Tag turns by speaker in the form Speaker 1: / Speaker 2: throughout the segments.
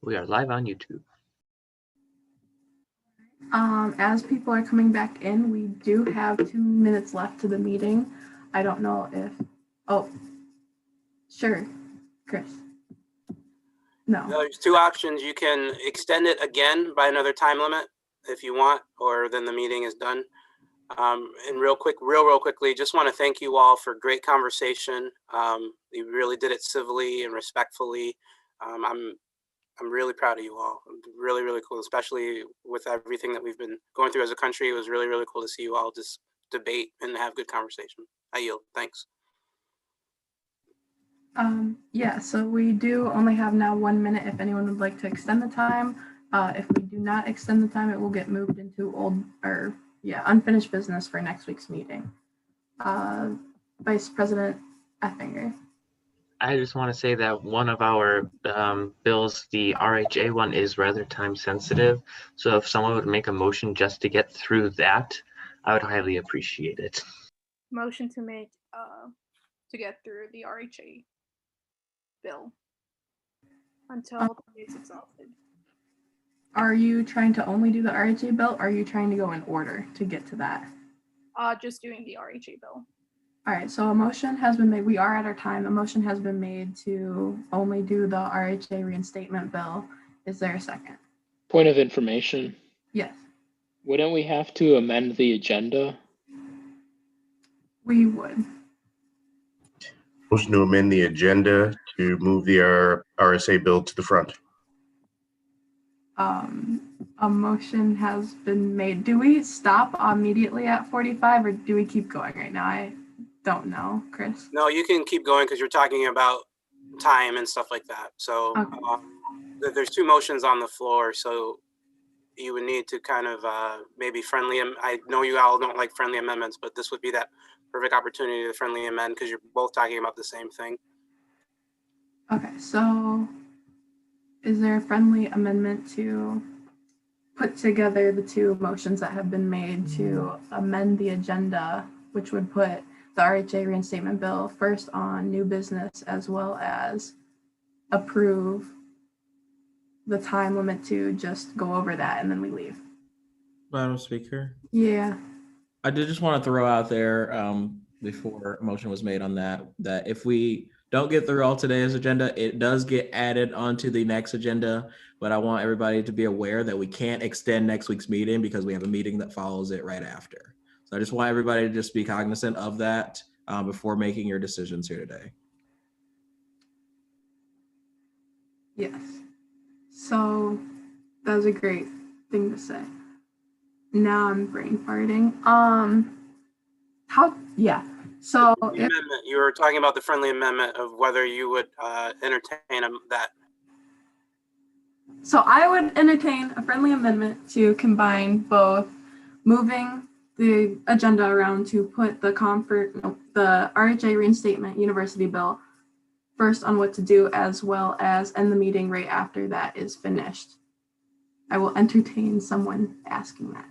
Speaker 1: We are live on YouTube.
Speaker 2: As people are coming back in, we do have 2 minutes left to the meeting. I don't know if, oh, sure, Chris. No.
Speaker 3: There's two options. You can extend it again by another time limit if you want, or then the meeting is done. And real quickly, just want to thank you all for great conversation. You really did it civilly and respectfully. I'm really proud of you all. Really, really cool, especially with everything that we've been going through as a country. It was really, really cool to see you all just debate and have good conversation. I yield. Thanks.
Speaker 2: Yeah, so we do only have now 1 minute if anyone would like to extend the time. If we do not extend the time, it will get moved into unfinished business for next week's meeting. Vice President Effinger.
Speaker 1: I just want to say that one of our bills, the RHA one, is rather time sensitive. So if someone would make a motion just to get through that, I would highly appreciate it.
Speaker 4: Motion to make to get through the RHA bill until it's exhausted.
Speaker 2: Are you trying to only do the RHA bill, or are you trying to go in order to get to that?
Speaker 4: Just doing the RHA bill.
Speaker 2: All right, so a motion has been made. We are at our time. A motion has been made to only do the RHA reinstatement bill. Is there a second?
Speaker 5: Point of information.
Speaker 2: Yes.
Speaker 5: Wouldn't we have to amend the agenda?
Speaker 2: We would.
Speaker 6: Motion to amend the agenda to move the RSA bill to the front.
Speaker 2: A motion has been made. Do we stop immediately at 45 or do we keep going right now? I don't know, Chris.
Speaker 3: No, you can keep going because you're talking about time and stuff like that. So
Speaker 2: Okay.
Speaker 3: there's two motions on the floor. So you would need to kind of maybe friendly. I know you all don't like friendly amendments, but this would be that perfect opportunity to friendly amend because you're both talking about the same thing.
Speaker 2: Okay, so is there a friendly amendment to put together the two motions that have been made to amend the agenda, which would put the RHA reinstatement bill first on new business, as well as approve the time limit to just go over that and then we leave?
Speaker 7: Madam Speaker?
Speaker 2: Yeah.
Speaker 7: I did just want to throw out there before a motion was made on that if we don't get through all today's agenda, it does get added onto the next agenda. But I want everybody to be aware that we can't extend next week's meeting because we have a meeting that follows it right after. So I just want everybody to just be cognizant of that before making your decisions here today.
Speaker 2: Yes. So that was a great thing to say. Now I'm brain farting. So
Speaker 3: Amendment, you were talking about the friendly amendment of whether you would entertain that.
Speaker 2: So I would entertain a friendly amendment to combine both moving the agenda around to put the RHA reinstatement university bill first on what to do, as well as end the meeting right after that is finished. I will entertain someone asking that.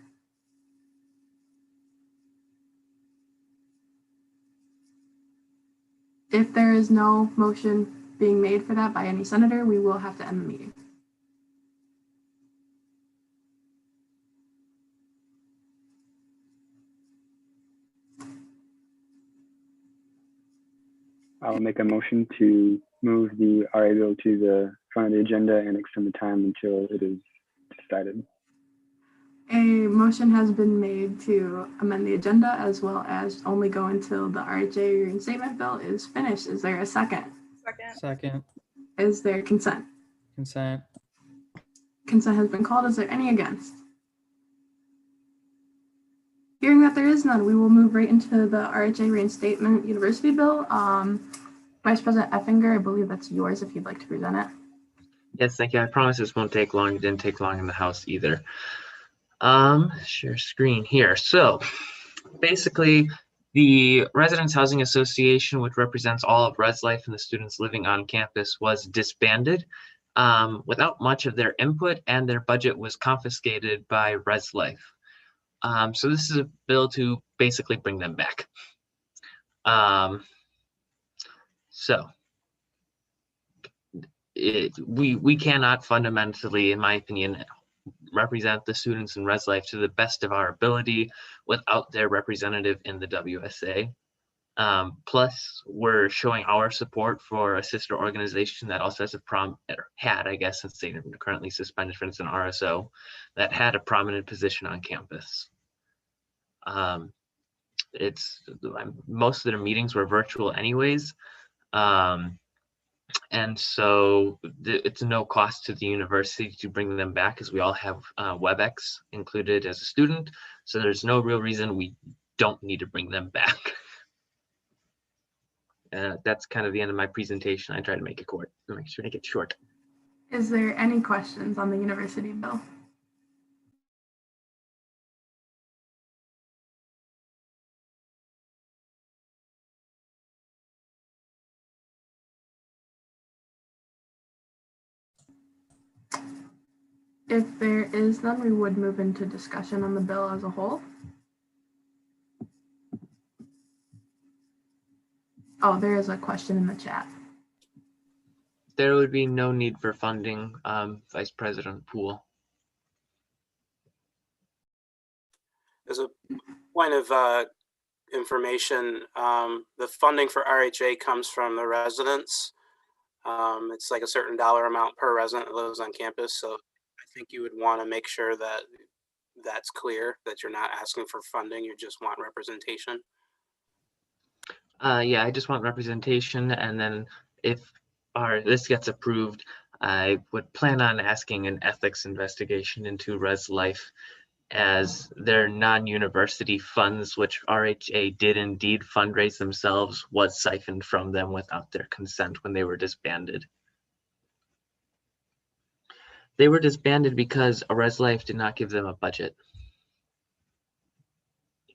Speaker 2: If there is no motion being made for that by any senator, we will have to end the meeting.
Speaker 8: I'll make a motion to move the RA bill to the front of the agenda and extend the time until it is decided.
Speaker 2: A motion has been made to amend the agenda as well as only go until the RHA reinstatement bill is finished. Is there a second?
Speaker 9: Second.
Speaker 2: Is there consent?
Speaker 9: Consent.
Speaker 2: Consent has been called. Is there any against? Hearing that there is none, we will move right into the RHA reinstatement university bill. Vice President Effinger, I believe that's yours if you'd like to present it.
Speaker 1: Yes, thank you. I promise this won't take long. It didn't take long in the House either. Share screen here. So basically, the Residence Housing Association, which represents all of Res Life and the students living on campus, was disbanded without much of their input, and their budget was confiscated by Res Life. So this is a bill to basically bring them back. So we cannot fundamentally, in my opinion, represent the students in Res Life to the best of our ability without their representative in the WSA. Plus, we're showing our support for a sister organization that also has had, I guess, since they're currently suspended, for instance, RSO, that had a prominent position on campus. Most of their meetings were virtual anyways. And so it's no cost to the university to bring them back, as we all have WebEx included as a student. So there's no real reason we don't need to bring them back. That's kind of the end of my presentation. I try to make it short.
Speaker 2: Is there any questions on the university bill? If there is none, we would move into discussion on the bill as a whole. Oh, there is a question in the chat.
Speaker 1: There would be no need for funding, Vice President Poole.
Speaker 3: As a point of information, the funding for RHA comes from the residents. It's like a certain dollar amount per resident that lives on campus. So I think you would want to make sure that that's clear, that you're not asking for funding, you just want representation.
Speaker 1: Yeah, I just want representation, and then if this gets approved, I would plan on asking an ethics investigation into Res Life, as their non-university funds, which RHA did indeed fundraise themselves, was siphoned from them without their consent when they were disbanded. They were disbanded because Res Life did not give them a budget.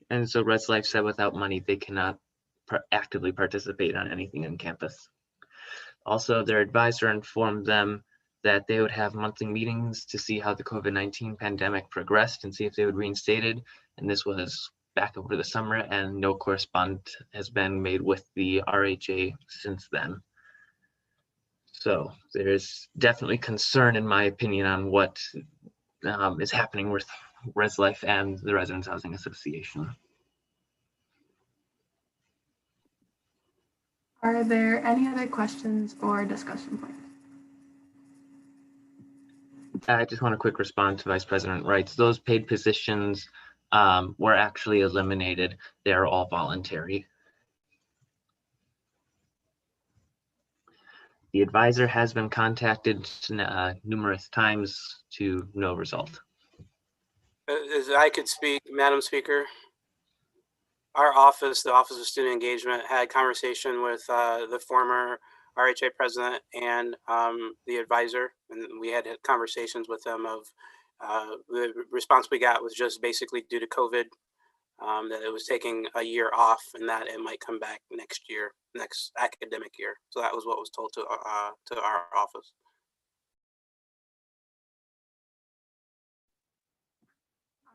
Speaker 1: And so Res Life said without money, they cannot actively participate on anything on campus. Also, their advisor informed them that they would have monthly meetings to see how the COVID-19 pandemic progressed and see if they would reinstate it. And this was back over the summer, and no correspondence has been made with the RHA since then. So there's definitely concern, in my opinion, on what is happening with Res Life and the Residence Housing Association.
Speaker 2: Are there any other questions or discussion points?
Speaker 1: I just want to quick respond to Vice President Wright. Those paid positions were actually eliminated. They're all voluntary. The advisor has been contacted numerous times to no result.
Speaker 3: As I could speak, Madam Speaker, our office, the Office of Student Engagement, had conversation with the former RHA president and the advisor, and we had conversations with them of the response we got was just basically due to COVID, that it was taking a year off and that it might come back next year, next academic year. So that was what was told to our office.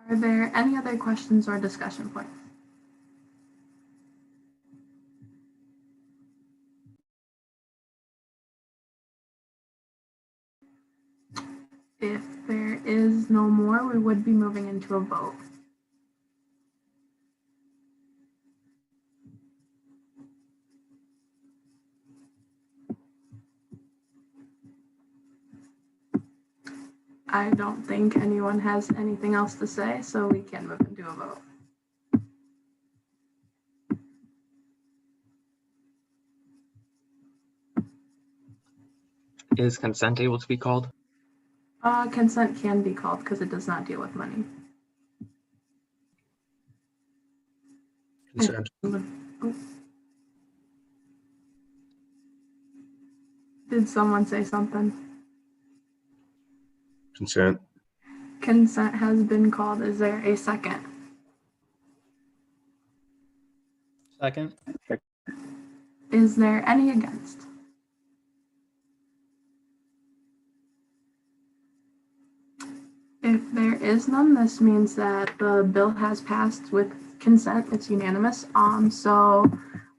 Speaker 2: Are there any other questions or discussion points? If there is no more, we would be moving into a vote. I don't think anyone has anything else to say, so we can move into a vote.
Speaker 1: Is consent able to be called?
Speaker 2: Consent can be called because it does not deal with money.
Speaker 6: Consent.
Speaker 2: Did someone say something?
Speaker 6: Consent.
Speaker 2: Consent has been called. Is there a second?
Speaker 9: Second.
Speaker 2: Is there any against? If there is none, this means that the bill has passed with consent. It's unanimous. So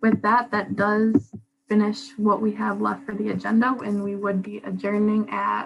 Speaker 2: with that, that does finish what we have left for the agenda, and we would be adjourning at